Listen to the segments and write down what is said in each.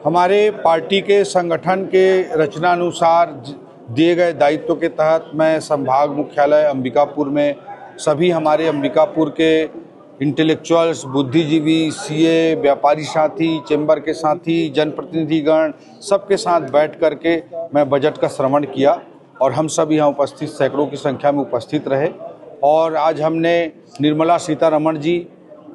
हमारे पार्टी के संगठन के रचनानुसार दिए गए दायित्व के तहत मैं संभाग मुख्यालय अंबिकापुर में सभी हमारे अंबिकापुर के इंटेलेक्चुअल्स, बुद्धिजीवी, सीए, व्यापारी साथी, चैम्बर के साथी, जनप्रतिनिधिगण सबके साथ बैठ करके मैं बजट का श्रवण किया और हम सब यहाँ उपस्थित सैकड़ों की संख्या में उपस्थित रहे। और आज हमने निर्मला सीतारमण जी,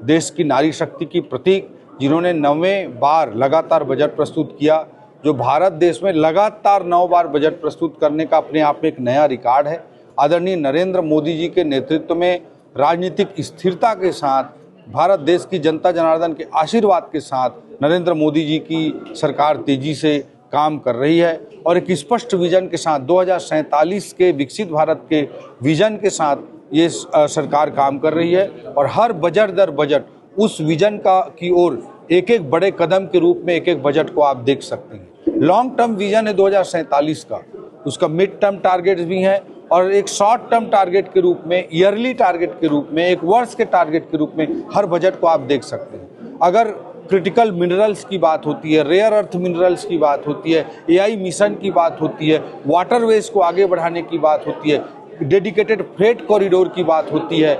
देश की नारी शक्ति की प्रतीक, जिन्होंने 9वें बार लगातार बजट प्रस्तुत किया, जो भारत देश में लगातार 9 बार बजट प्रस्तुत करने का अपने आप में एक नया रिकॉर्ड है। आदरणीय नरेंद्र मोदी जी के नेतृत्व में राजनीतिक स्थिरता के साथ, भारत देश की जनता जनार्दन के आशीर्वाद के साथ नरेंद्र मोदी जी की सरकार तेजी से काम कर रही है और एक स्पष्ट विजन के साथ 2047 के विकसित भारत के विजन के साथ ये सरकार काम कर रही है। और हर बजट दर बजट उस विजन की ओर एक एक बड़े कदम के रूप में एक एक बजट को आप देख सकते हैं। लॉन्ग टर्म विजन है 2047 का, उसका मिड टर्म टारगेट्स भी हैं और एक शॉर्ट टर्म टारगेट के रूप में, ईयरली टारगेट के रूप में, एक वर्ष के टारगेट के रूप में हर बजट को आप देख सकते हैं। अगर क्रिटिकल मिनरल्स की बात होती है, रेयर अर्थ मिनरल्स की बात होती है, एआई मिशन की बात होती है, वाटरवेज को आगे बढ़ाने की बात होती है, डेडिकेटेड फ्रेट कॉरिडोर की बात होती है,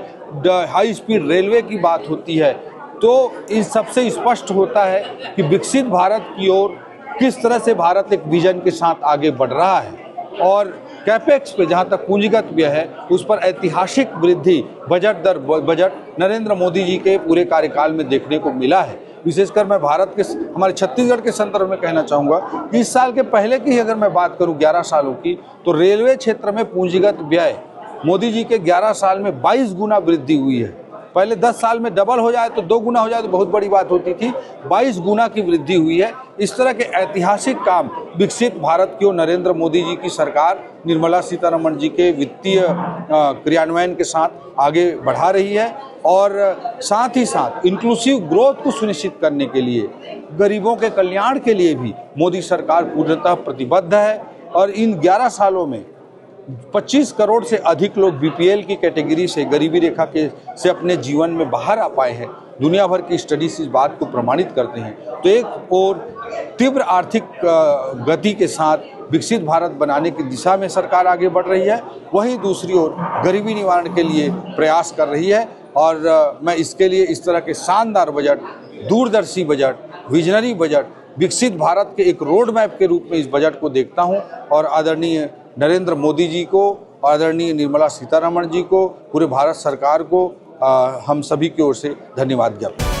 हाई स्पीड रेलवे की बात होती है, तो इन सबसे स्पष्ट होता है कि विकसित भारत की ओर किस तरह से भारत एक विजन के साथ आगे बढ़ रहा है। और कैपेक्स पे जहाँ तक पूंजीगत व्यय है, उस पर ऐतिहासिक वृद्धि बजट दर बजट नरेंद्र मोदी जी के पूरे कार्यकाल में देखने को मिला है। विशेषकर मैं भारत के, हमारे छत्तीसगढ़ के संदर्भ में कहना चाहूँगा कि इस साल के पहले की अगर मैं बात करूँ 11 सालों की, तो रेलवे क्षेत्र में पूंजीगत व्यय मोदी जी के 11 साल में 22 गुना वृद्धि हुई है। पहले 10 साल में डबल हो जाए तो 2 गुना हो जाए तो बहुत बड़ी बात होती थी, 22 गुना की वृद्धि हुई है। इस तरह के ऐतिहासिक काम विकसित भारत की ओर नरेंद्र मोदी जी की सरकार निर्मला सीतारमण जी के वित्तीय क्रियान्वयन के साथ आगे बढ़ा रही है। और साथ ही साथ इंक्लूसिव ग्रोथ को सुनिश्चित करने के लिए, गरीबों के कल्याण के लिए भी मोदी सरकार पूर्णतः प्रतिबद्ध है। और इन 11 सालों में 25 करोड़ से अधिक लोग बीपीएल की कैटेगरी से, गरीबी रेखा के से अपने जीवन में बाहर आ पाए हैं। दुनिया भर की स्टडीज इस बात को प्रमाणित करते हैं। तो एक और तीव्र आर्थिक गति के साथ विकसित भारत बनाने की दिशा में सरकार आगे बढ़ रही है, वहीं दूसरी ओर गरीबी निवारण के लिए प्रयास कर रही है। और मैं इसके लिए इस तरह के शानदार बजट, दूरदर्शी बजट, विजनरी बजट, विकसित भारत के एक रोड मैप के रूप में इस बजट को देखता हूँ। और आदरणीय नरेंद्र मोदी जी को, आदरणीय निर्मला सीतारमण जी को, पूरे भारत सरकार को हम सभी की ओर से धन्यवाद ज्ञापन।